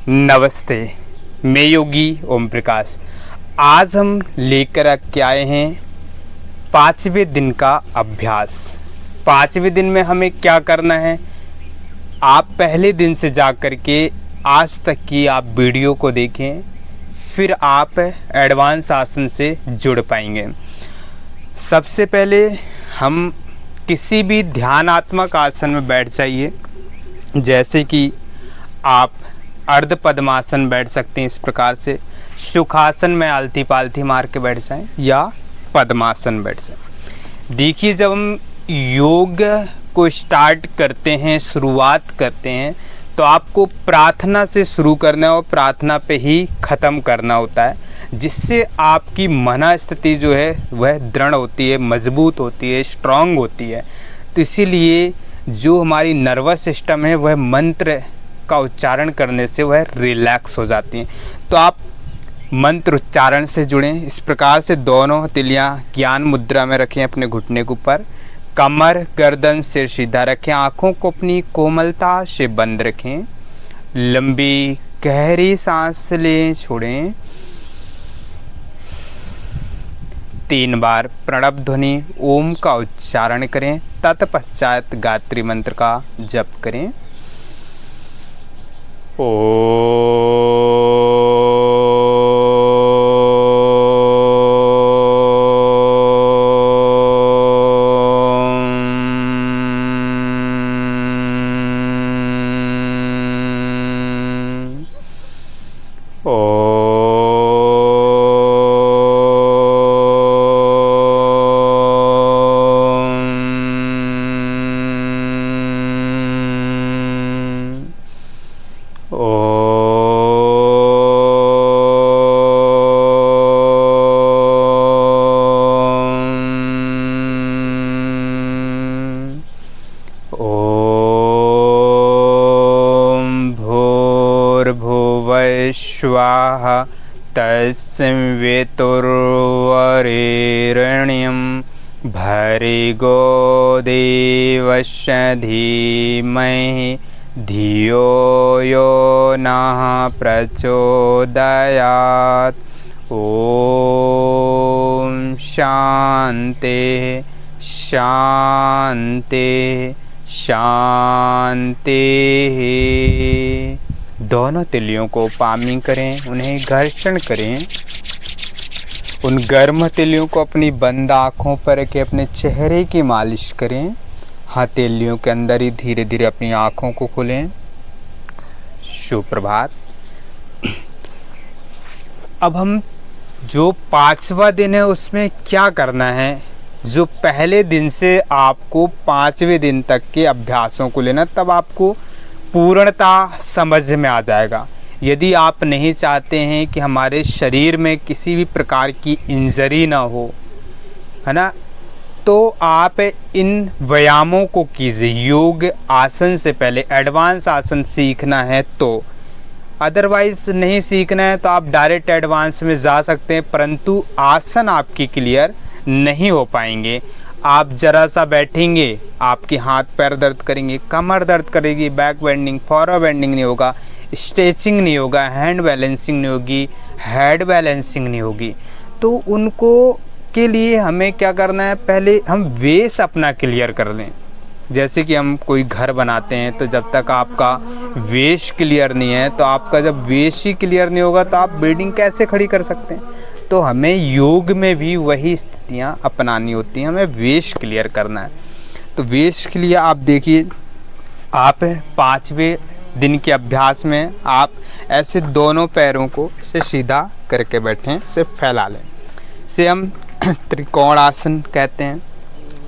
नमस्ते, मैं योगी ओम प्रकाश। आज हम लेकर के आए हैं 5वें दिन का अभ्यास। 5वें दिन में हमें क्या करना है, आप पहले दिन से जा कर के आज तक की आप वीडियो को देखें, फिर आप एडवांस आसन से जुड़ पाएंगे। सबसे पहले हम किसी भी ध्यानात्मक आसन में बैठ जाइए, जैसे कि आप अर्ध पद्मासन बैठ सकते हैं। इस प्रकार से सुखासन में आलती पालती मार के बैठ जाएं या पद्मासन बैठ जाएं। देखिए, जब हम योग को स्टार्ट करते हैं, शुरुआत करते हैं, तो आपको प्रार्थना से शुरू करना है और प्रार्थना पे ही ख़त्म करना होता है, जिससे आपकी मन स्थिति जो है वह दृढ़ होती है, मजबूत होती है, स्ट्रांग होती है। तो इसीलिए जो हमारी नर्वस सिस्टम है वह मंत्र का उच्चारण करने से वह रिलैक्स हो जाती हैं। तो आप मंत्र उच्चारण से जुड़ें। इस प्रकार से दोनों हथेलियां ज्ञान मुद्रा में रखें, अपने घुटने के ऊपर, कमर गर्दन सिर सीधा रखें, आँखों को अपनी कोमलता से बंद रखें, लंबी गहरी सांस लें, छोड़ें। 3 बार प्रणव ध्वनि ओम का उच्चारण करें, तत्पश्चात गायत्री मंत्र का जप करें। स्वाहा तस्वितुर्वरेण्यं भर्गो देवस्य धीमहि धियो यो नः प्रचोदयात्। ओम शांति शांति शांति। दोनों तिलियों को पामिंग करें, उन्हें घर्षण करें। उन गर्म तिलियों को अपनी बंद आँखों पर रखें, अपने चेहरे की मालिश करें। हथेलियों के अंदर ही धीरे धीरे अपनी आँखों को खोलें। सुप्रभात। अब हम जो 5वां दिन है उसमें क्या करना है, जो पहले दिन से आपको 5वें दिन तक के अभ्यासों को लेना, तब आपको पूर्णता समझ में आ जाएगा। यदि आप नहीं चाहते हैं कि हमारे शरीर में किसी भी प्रकार की इंजरी ना हो, है ना, तो आप इन व्यायामों को कीजिए। योग आसन से पहले एडवांस आसन सीखना है तो, अदरवाइज नहीं सीखना है तो आप डायरेक्ट एडवांस में जा सकते हैं, परंतु आसन आपकी क्लियर नहीं हो पाएंगे। आप जरा सा बैठेंगे, आपके हाथ पैर दर्द करेंगे, कमर दर्द करेगी, बैक बेंडिंग फॉरवर्ड बेंडिंग नहीं होगा, स्ट्रेचिंग नहीं होगा, हैंड बैलेंसिंग नहीं होगी, हेड बैलेंसिंग नहीं होगी। तो उनको के लिए हमें क्या करना है, पहले हम बेस अपना क्लियर कर लें। जैसे कि हम कोई घर बनाते हैं, तो जब तक आपका बेस क्लियर नहीं है, तो आपका जब बेस ही क्लियर नहीं होगा तो आप बिल्डिंग कैसे खड़ी कर सकते हैं। तो हमें योग में भी वही स्थितियाँ अपनानी होती हैं, हमें बेस क्लियर करना है। तो बेस के लिए आप देखिए, आप 5वें दिन के अभ्यास में आप ऐसे दोनों पैरों को से सीधा करके बैठें, से फैला लें, से हम त्रिकोण आसन कहते हैं।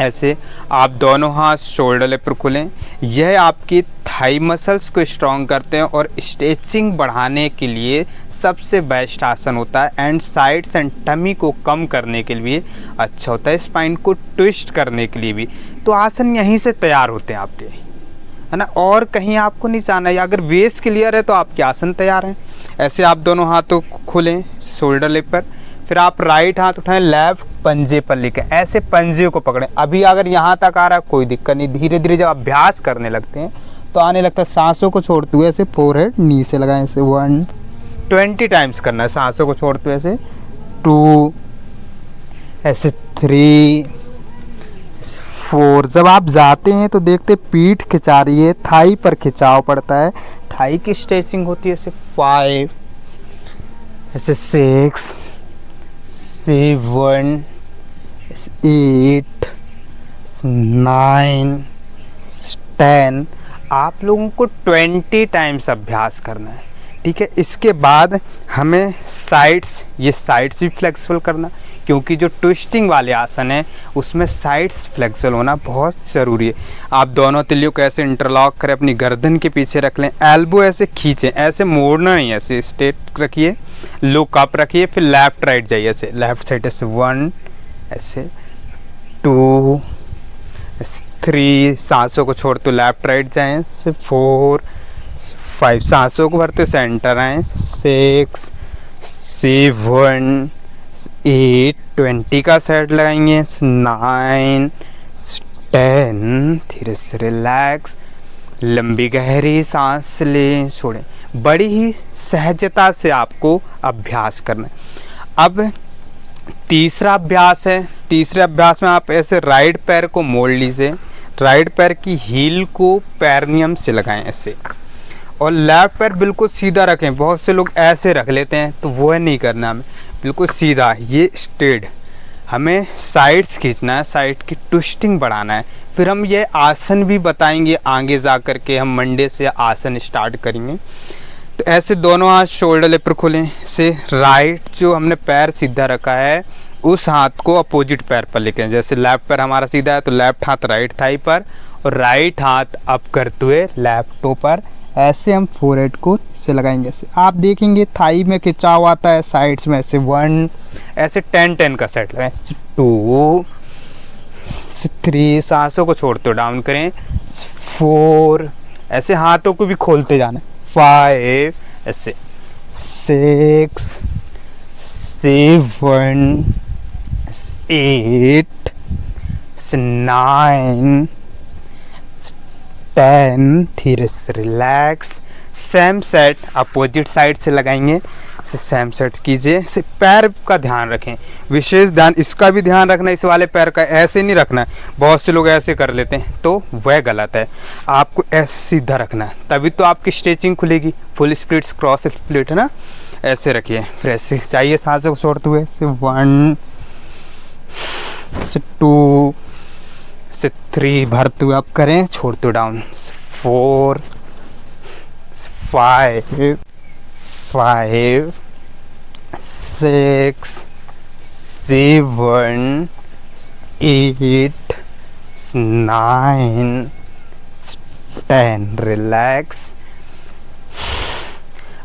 ऐसे आप दोनों हाथ शोल्डर पर खुलें। यह आपकी थाई मसल्स को स्ट्रॉन्ग करते हैं और स्ट्रेचिंग बढ़ाने के लिए सबसे बेस्ट आसन होता है, एंड साइड्स एंड टमी को कम करने के लिए अच्छा होता है, स्पाइन को ट्विस्ट करने के लिए भी। तो आसन यहीं से तैयार होते हैं आपके, है ना, और कहीं आपको नहीं जाना है। अगर बेस क्लियर है तो आपके आसन तैयार हैं। ऐसे आप दोनों हाथों को खोलें शोल्डर लेग पर, फिर आप राइट हाथ उठाएं, लेफ्ट पंजे पर लेके ऐसे पंजे को पकड़ें। अभी अगर यहाँ तक आ रहा है कोई दिक्कत नहीं, धीरे धीरे जब अभ्यास करने लगते हैं तो आने लगता है। सांसों को छोड़ते हुए ऐसे फोरहेड नी से लगाएं, ऐसे 1 20 टाइम्स करना है सांसों को छोड़ते हुए, ऐसे 2, ऐसे 3, 4। जब आप जाते हैं तो देखते पीठ खिंचा रही है, थाई पर खिंचाव पड़ता है, थाई की स्ट्रेचिंग होती है, ऐसे 5, ऐसे 6, 7, 8, 9, 10। आप लोगों को 20 टाइम्स अभ्यास करना है, ठीक है। इसके बाद हमें साइड्स, ये साइड्स भी फ्लेक्सिबल करना, क्योंकि जो ट्विस्टिंग वाले आसन है उसमें साइड्स फ्लेक्सिबल होना बहुत ज़रूरी है। आप दोनों तिलियों को ऐसे इंटरलॉक करें, अपनी गर्दन के पीछे रख लें, एल्बो ऐसे खींचें, ऐसे मोड़ना नहीं, ऐसे स्ट्रेट रखिए, लुक अप रखिए, फिर लेफ्ट राइट जाइए, ऐसे लेफ्ट साइड ऐसे 1, ऐसे 2, 3, सांसों को छोड़ते लेफ्ट राइट जाएं, ऐसे 4, 5, सांसों को भरते सेंटर आएँ, 6, 7, 8, 20 का सेट लगाएंगे, 9, 10। धीरे से रिलैक्स, लंबी गहरी सांस लें, छोड़ें। बड़ी ही सहजता से आपको अभ्यास करना है। अब तीसरा अभ्यास है। तीसरे अभ्यास में आप ऐसे राइट पैर को मोड़ लीजिए, राइट पैर की हील को पेरनियम से लगाएं ऐसे, और लेफ्ट पैर बिल्कुल सीधा रखें। बहुत से लोग ऐसे रख लेते हैं, तो वो है नहीं करना, हमें बिल्कुल सीधा, ये स्ट्रेट। हमें साइड्स खींचना है, साइड की ट्विस्टिंग बढ़ाना है। फिर हम ये आसन भी बताएंगे आगे जा कर के, हम मंडे से आसन स्टार्ट करेंगे। तो ऐसे दोनों हाथ शोल्डर लेपर खोलें, से राइट जो हमने पैर सीधा रखा है उस हाथ को अपोजिट पैर पर लेके, जैसे लेफ्ट पैर हमारा सीधा है तो लेफ्ट हाथ राइट थाई पर, और राइट हाथ अप करते हुए लेफ्ट टो पर, ऐसे हम फोरहेड को से लगाएंगे। ऐसे आप देखेंगे थाई में खिंचाव आता है, साइड्स में ऐसे 1, ऐसे 10 का सेट लगाएं, 2, 3, सांसों को छोड़ते हो डाउन करें, 4, ऐसे हाथों को भी खोलते जाना, 5, ऐसे 6, 7, 8, 9, 10। धीरे से relax. Same set opposite side से लगाएंगे, सेम सेट कीजिए। पैर का ध्यान रखें, विशेष ध्यान इसका भी ध्यान रखना, इस वाले पैर का ऐसे नहीं रखना है। बहुत से लोग ऐसे कर लेते हैं तो वह गलत है, आपको ऐसे सीधा रखना है, तभी तो आपकी स्ट्रेचिंग खुलेगी। फुल स्प्लिट, क्रॉस स्प्लिट है ना, ऐसे रखिए। फिर ऐसे चाहिए सांसों को छोड़ते हुए, 1, 2, 3 भरते हुए अप करें, छोड़ते हुए डाउन, 4, 5, 6, 7, 8, 9, 10। रिलैक्स।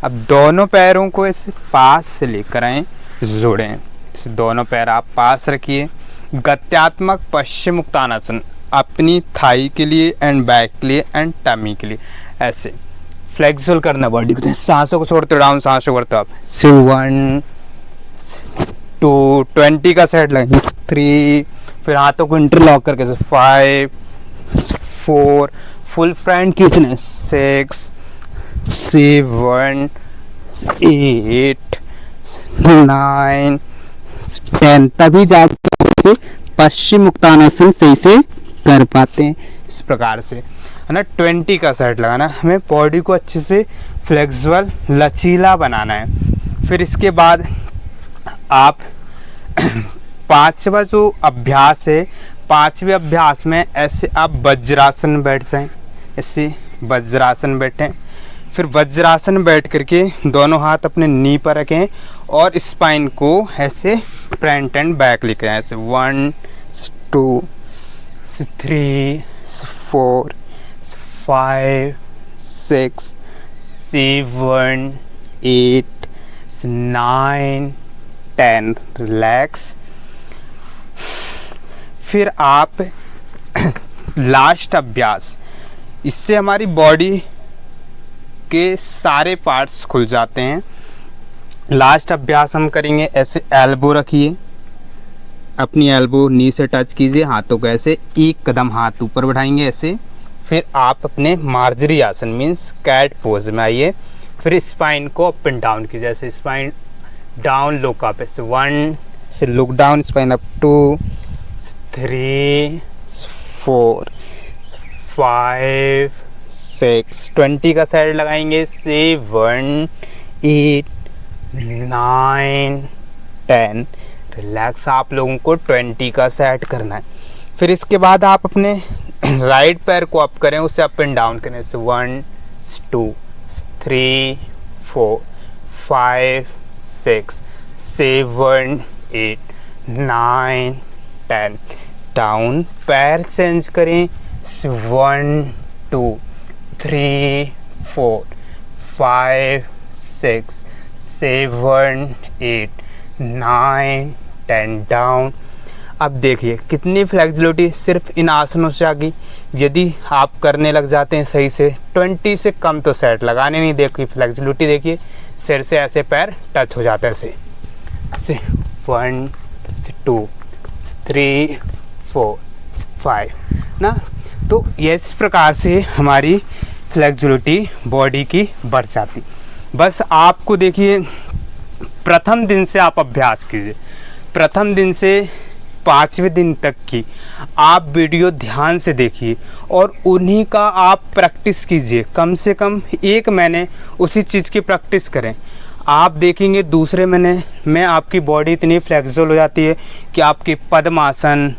अब दोनों पैरों को ऐसे पास से लेकर आएं, जोड़ें। इसे दोनों पैर आप पास रखिए। गत्यात्मक पश्चिम उत्तानासन अपनी थाई के लिए एंड बैक के लिए एंड टमी के लिए, ऐसे फ्लेक्सिबल करना बॉडी को। सांसों को छोड़ते डाउन, सांसों करते आप 1, 2, 20 का सेट लगेंगे, 3, फिर हाथों को इंटरलॉक करके 5, 4, फुल फ्रंट खींचना, 6, 7, 8, 9, 10। तभी जाके पश्चिम उत्तानासन सही से कर पाते हैं। इस प्रकार से है ना, 20 का सेट लगाना। हमें बॉडी को अच्छे से फ्लेक्सिबल, लचीला बनाना है। फिर इसके बाद आप पांचवा जो अभ्यास है, पांचवें अभ्यास में ऐसे आप वज्रासन बैठ जाएं, ऐसे वज्रासन बैठें। फिर वज्रासन बैठ करके दोनों हाथ अपने नी पर रखें और स्पाइन को ऐसे फ्रंट एंड बैक लेके आए, ऐसे 1, 2, 3, 4, 5, 6, 7, 8, 9, 10। रिलैक्स। फिर आप लास्ट अभ्यास, इससे हमारी बॉडी के सारे पार्ट्स खुल जाते हैं। लास्ट अभ्यास हम करेंगे, ऐसे एल्बो रखिए, अपनी एल्बो नी से टच कीजिए, हाथों को ऐसे एक कदम हाथ ऊपर बढ़ाएंगे, ऐसे फिर आप अपने मार्जरी आसन मीन्स कैट पोज में आइए। फिर स्पाइन को अप एंड डाउन कीजिए, जैसे स्पाइन डाउन लुक अप, 1 से लुक डाउन स्पाइन अप, 2 3 4 5 6, 20 का साइड लगाएंगे, 7 8 9 10। रिलैक्स, आप लोगों को 20 का सेट करना है। फिर इसके बाद आप अपने राइट पैर को अप करें, उसे अप एंड डाउन करें, 1 2 3 4 5 6 7 8 9 10। डाउन, पैर चेंज करें, 1 2 3 4 5 6 7 8 9 10। डाउन। अब देखिए कितनी फ्लेक्सिबिलिटी सिर्फ इन आसनों से आ गई। यदि आप करने लग जाते हैं सही से, 20 से कम तो सेट लगाने नहीं। देखिए फ्लेक्सिबिलिटी देखिए, सिर से ऐसे पैर टच हो जाते हैं ऐसे, 1 2 3 4 5 ना। तो इस प्रकार से हमारी फ्लेक्सिबिलिटी बॉडी की बढ़ जाती। बस आपको देखिए प्रथम दिन से आप अभ्यास कीजिए, प्रथम दिन से 5वें दिन तक की आप वीडियो ध्यान से देखिए और उन्हीं का आप प्रैक्टिस कीजिए। कम से कम 1 महीने उसी चीज़ की प्रैक्टिस करें। आप देखेंगे दूसरे महीने में आपकी बॉडी इतनी फ्लेक्सिबल हो जाती है कि आपकी पद्मासन,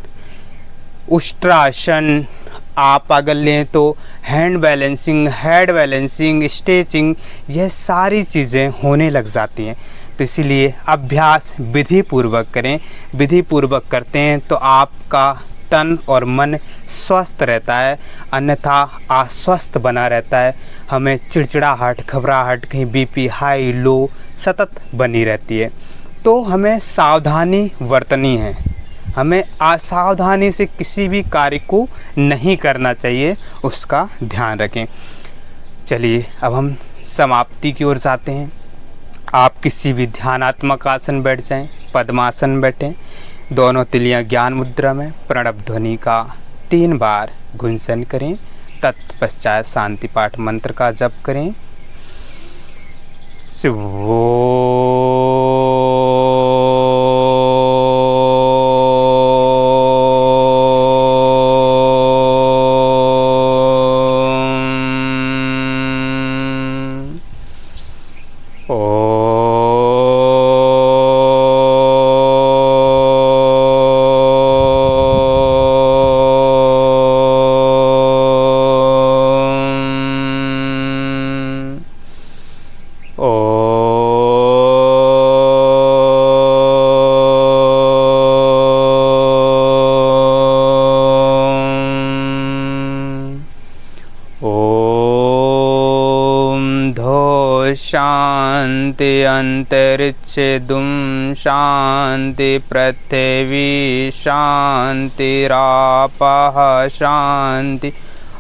उष्ट्रासन, आप अगर लें तो hand balancing, head balancing, stretching, यह सारी चीज़ें होने लग जाती हैं। तो इसीलिए अभ्यास विधि पूर्वक करें। विधि पूर्वक करते हैं तो आपका तन और मन स्वस्थ रहता है, अन्यथा अस्वस्थ बना रहता है। हमें चिड़चिड़ाहट, घबराहट, कहीं बीपी हाई लो सतत बनी रहती है। तो हमें सावधानी बरतनी है, हमें असावधानी से किसी भी कार्य को नहीं करना चाहिए, उसका ध्यान रखें। चलिए अब हम समाप्ति की ओर जाते हैं। आप किसी भी ध्यानात्मक आसन बैठ जाएं, पद्मासन बैठें, दोनों तिलियां ज्ञान मुद्रा में प्रणव ध्वनि का 3 बार गुंजन करें। तत्पश्चात शांति पाठ मंत्र का जप करें। शांति अंतरिक्षे दुम शांति पृथ्वी शांतिरापः शांति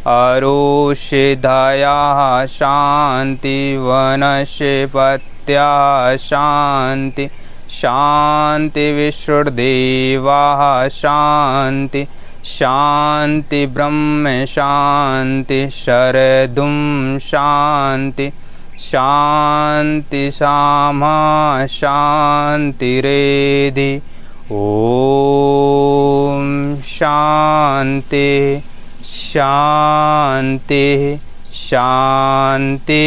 अरोषधयः शांति वनस्पतयः शांति शांति विष्णुदेवः शांति शांति ब्रह्म शांति शरदुम शांति शांति सामा शांतिरेधि। ओम शांति शांति शांति।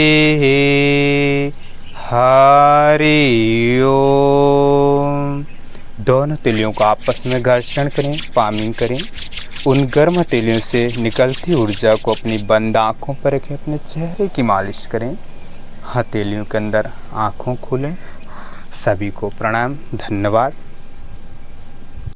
हरि ओम। दोनों तिलियों को आपस में घर्षण करें, पामिंग करें। उन गर्म तिलियों से निकलती ऊर्जा को अपनी बंद आँखों पर रखें, अपने चेहरे की मालिश करें। हथेलियों के अंदर आँखों खोलें। सभी को प्रणाम, धन्यवाद।